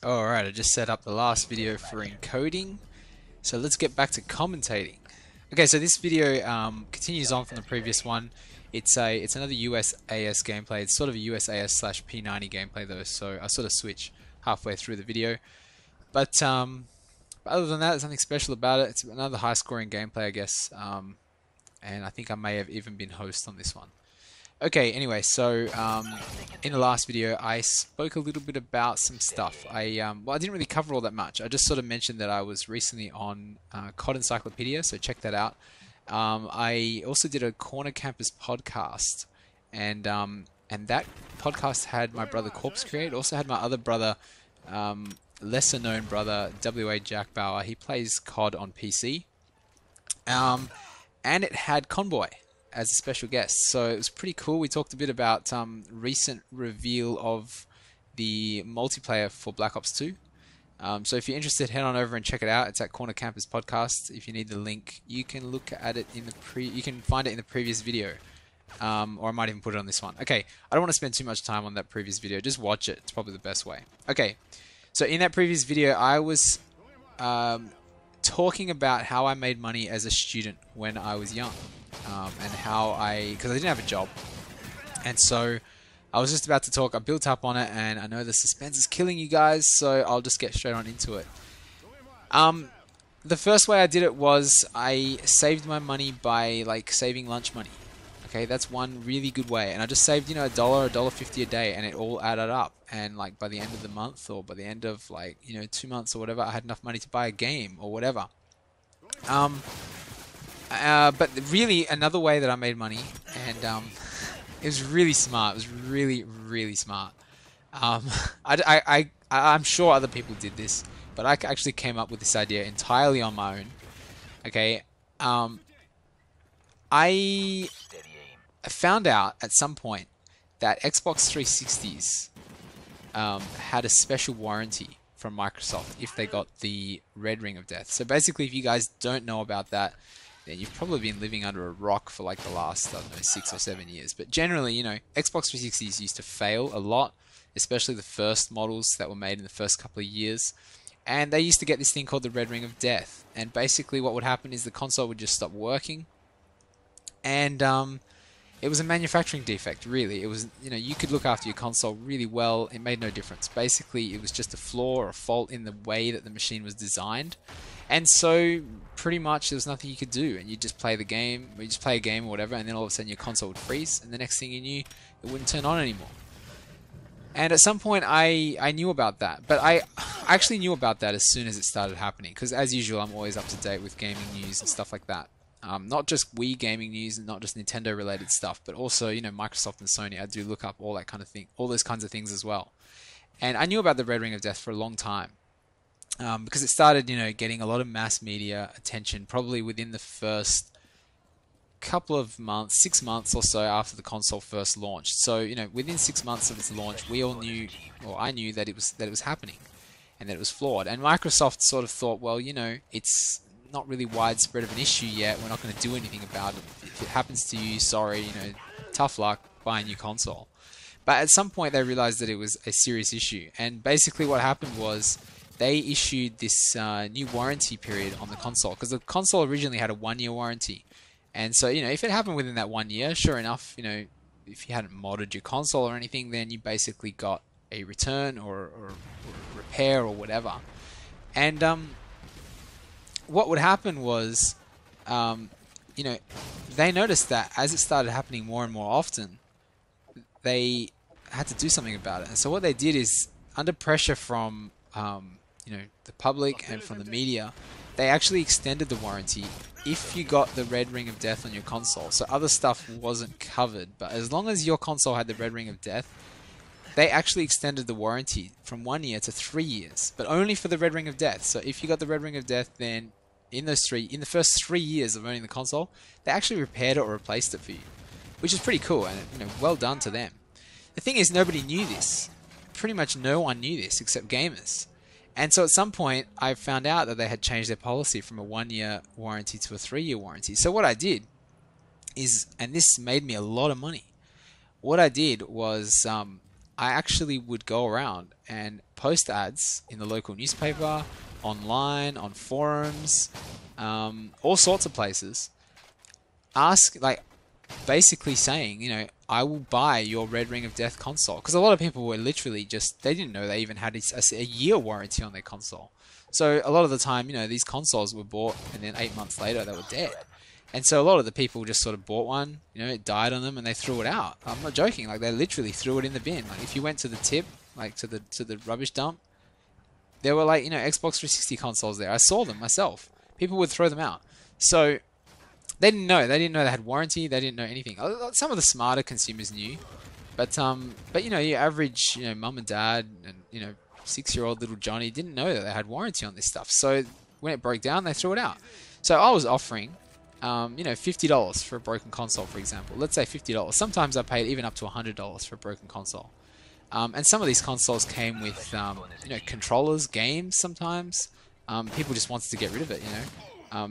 Alright, I just set up the last video for encoding, so let's get back to commentating. Okay, so this video continues on from the previous one. It's another USAS gameplay. It's sort of a USAS slash P90 gameplay though, so I sort of switch halfway through the video. But other than that, there's nothing special about it. It's another high-scoring gameplay, I guess, and I think I may have even been host on this one. Okay, anyway, so in the last video I spoke a little bit about some stuff. Well, I didn't really cover all that much. I just sort of mentioned that I was recently on COD Encyclopedia, so check that out. I also did a Corner Campus podcast, and that podcast had my brother Corpse create. Also had my other brother, lesser known brother, WA Jack Bauer. He plays COD on PC, and it had Convoy as a special guest, so it was pretty cool. We talked a bit about recent reveal of the multiplayer for Black Ops 2. So if you're interested, head on over and check it out. It's at Corner Campus Podcast. If you need the link, you can look at it in the you can find it in the previous video, or I might even put it on this one. Okay, I don't want to spend too much time on that previous video. Just watch it. It's probably the best way. Okay, so in that previous video, I was talking about how I made money as a student when I was young. And how because I didn't have a job, and so I was just about to talk. I built up on it, and I know the suspense is killing you guys, so I'll just get straight on into it. The first way I did it was I saved my money by saving lunch money. Okay, that's one really good way, and I just saved $1, $1.50 a day, and it all added up. And by the end of the month, or by the end of 2 months or whatever, I had enough money to buy a game or whatever. But really, another way that I made money, and it was really smart. It was really, really smart. I'm sure other people did this, but I actually came up with this idea entirely on my own. Okay, I found out at some point that Xbox 360's had a special warranty from Microsoft if they got the Red Ring of Death. So basically, if you guys don't know about that, then you've probably been living under a rock for the last, I don't know, 6 or 7 years. But generally, Xbox 360s used to fail a lot, especially the first models that were made in the first couple of years. And they used to get this thing called the Red Ring of Death. And basically what would happen is the console would just stop working. And it was a manufacturing defect, really. It was, you could look after your console really well. It made no difference. Basically, it was just a flaw or a fault in the way that the machine was designed. And so, pretty much, there was nothing you could do. And you just play the game, or you just play a game or whatever, and then all of a sudden your console would freeze, and the next thing you knew, it wouldn't turn on anymore. And at some point, I knew about that. But I actually knew about that as soon as it started happening. Because as usual, I'm always up to date with gaming news and stuff like that. Not just Wii gaming news and not just Nintendo related stuff, but also, Microsoft and Sony. I do look up all that kind of thing, all those kinds of things as well. And I knew about the Red Ring of Death for a long time. Because it started, getting a lot of mass media attention probably within the first couple of months, 6 months or so after the console first launched. So, within 6 months of its launch, we all knew, or I knew that it was happening and that it was flawed. And Microsoft sort of thought, well, it's not really widespread of an issue yet. We're not going to do anything about it. If it happens to you, sorry, tough luck, buy a new console. But at some point they realized that it was a serious issue. And basically what happened was they issued this new warranty period on the console, because the console originally had a 1-year warranty. And so, if it happened within that 1 year, sure enough, if you hadn't modded your console or anything, then you basically got a return or repair or whatever. And what would happen was, they noticed that as it started happening more and more often, they had to do something about it. And so what they did is, under pressure from the public and from the media, they actually extended the warranty if you got the Red Ring of Death on your console. So other stuff wasn't covered, but as long as your console had the Red Ring of Death, they actually extended the warranty from 1 year to 3 years, but only for the Red Ring of Death. So if you got the Red Ring of Death, then in the first 3 years of owning the console, they actually repaired it or replaced it for you, which is pretty cool, and well done to them. The thing is, nobody knew this. Pretty much no one knew this except gamers. And so at some point, I found out that they had changed their policy from a 1-year warranty to a 3-year warranty. So what I did is, and this made me a lot of money, what I did was I actually would go around and post ads in the local newspaper, online, on forums, all sorts of places. Basically saying, I will buy your Red Ring of Death console. Because a lot of people were literally they didn't know they even had a year warranty on their console. So a lot of the time, these consoles were bought and then 8 months later they were dead. And so a lot of the people just sort of bought one, it died on them and they threw it out. I'm not joking, like they literally threw it in the bin. Like if you went to the tip, like to the rubbish dump, there were like, Xbox 360 consoles there. I saw them myself. People would throw them out. So they didn't know. They didn't know they had warranty. They didn't know anything. Some of the smarter consumers knew, but your average mum and dad and 6-year-old little Johnny didn't know that they had warranty on this stuff. So when it broke down, they threw it out. So I was offering, $50 for a broken console, for example. Let's say $50. Sometimes I paid even up to $100 for a broken console. And some of these consoles came with controllers, games. Sometimes people just wanted to get rid of it,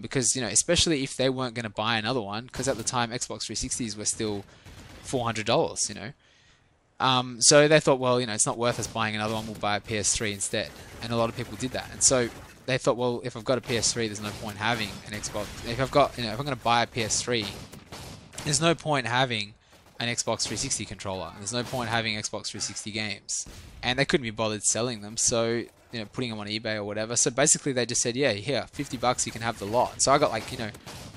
because especially if they weren't going to buy another one, because at the time Xbox 360s were still $400, so they thought, well, it's not worth us buying another one, we'll buy a PS3 instead. And a lot of people did that. And so they thought, well, if I've got a PS3, there's no point having an Xbox. If I'm going to buy a PS3, there's no point having an Xbox 360 controller. There's no point having Xbox 360 games. And they couldn't be bothered selling them, so putting them on eBay or whatever. So basically they just said, yeah, here, $50, you can have the lot. So I got like,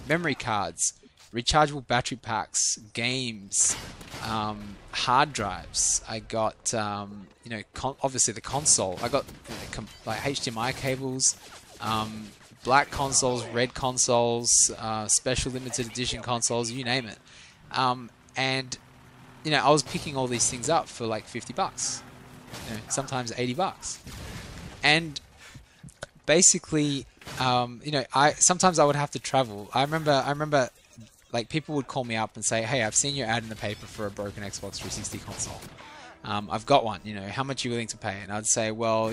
memory cards, rechargeable battery packs, games, hard drives. I got, obviously the console. I got like HDMI cables, black consoles, red consoles, special limited edition consoles, you name it. And I was picking all these things up for like $50, sometimes $80. And basically, sometimes I would have to travel. I remember like people would call me up and say, hey, I've seen your ad in the paper for a broken Xbox 360 console. I've got one, how much are you willing to pay? And I'd say, well,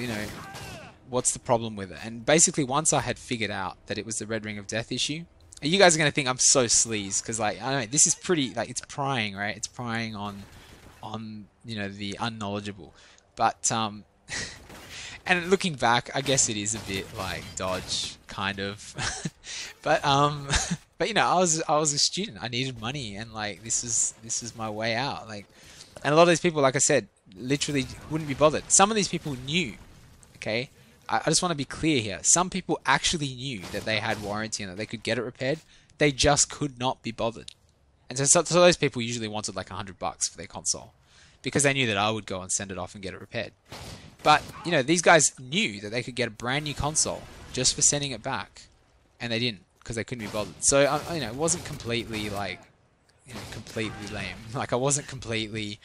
what's the problem with it? And basically once I had figured out that it was the Red Ring of Death issue, you guys are going to think I'm so sleaze, because like, I don't know, this is pretty, like, it's prying, right? It's prying on the unknowledgeable. But, and looking back, I guess it is a bit like dodge, kind of. but I was a student. I needed money, and like this is my way out. Like, and a lot of these people, like I said, literally wouldn't be bothered. Some of these people knew. Okay, I just want to be clear here. Some people actually knew that they had warranty and that they could get it repaired. They just could not be bothered. And so those people usually wanted like $100 for their console, because they knew that I would go and send it off and get it repaired. But, these guys knew that they could get a brand new console just for sending it back. And they didn't, because they couldn't be bothered. So, it wasn't completely, like, completely lame. Like, I wasn't completely,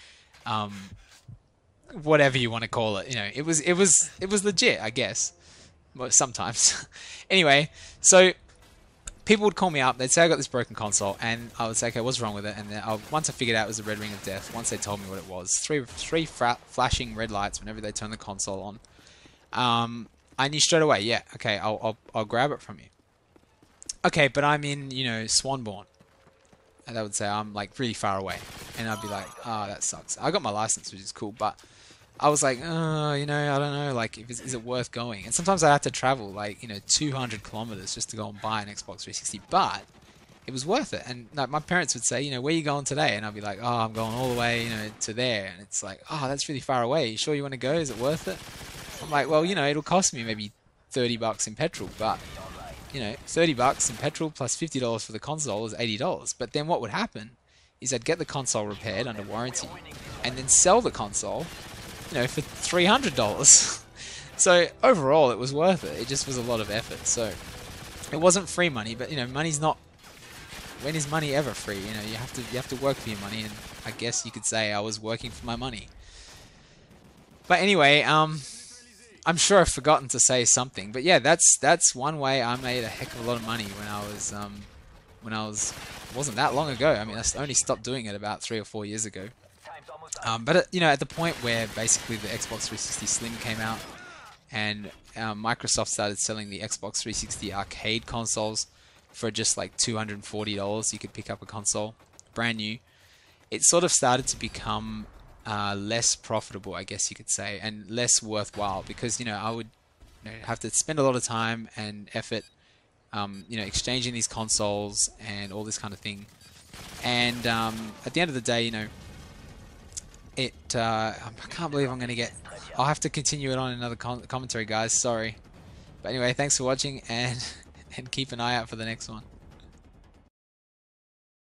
whatever you want to call it. It was legit, I guess. Well, sometimes. Anyway, so people would call me up, they'd say I got this broken console, and I would say, okay, what's wrong with it? And then once I figured out it was the Red Ring of Death, once they told me what it was, three flashing red lights whenever they turn the console on, I knew straight away, yeah, okay, I'll grab it from you. Okay, but I'm in, Swanbourne. And they would say I'm like really far away, and I'd be like, oh, that sucks. I got my license, which is cool, but I was like, I don't know, like, is it worth going? And sometimes I had to travel, like, 200 kilometers just to go and buy an Xbox 360, but it was worth it. And like, my parents would say, where are you going today? And I'd be like, oh, I'm going all the way, to there. And it's like, oh, that's really far away. You sure you want to go? Is it worth it? I'm like, well, it'll cost me maybe $30 in petrol, but, $30 in petrol plus $50 for the console is $80. But then what would happen is I'd get the console repaired under warranty and then sell the console for $300. So overall, it was worth it. It just was a lot of effort. So it wasn't free money, but money's not. When is money ever free? You have to work for your money, and I guess you could say I was working for my money. But anyway, I'm sure I've forgotten to say something. But yeah, that's one way I made a heck of a lot of money when I was wasn't that long ago. I mean, I only stopped doing it about 3 or 4 years ago. But at the point where basically the Xbox 360 Slim came out, and Microsoft started selling the Xbox 360 arcade consoles for just like $240, you could pick up a console, brand new. It sort of started to become less profitable, I guess you could say, and less worthwhile, because I would have to spend a lot of time and effort, exchanging these consoles and all this kind of thing. And at the end of the day, I can't believe I'm going to get. I'll have to continue it on another commentary, guys. Sorry, but anyway, thanks for watching, and and keep an eye out for the next one.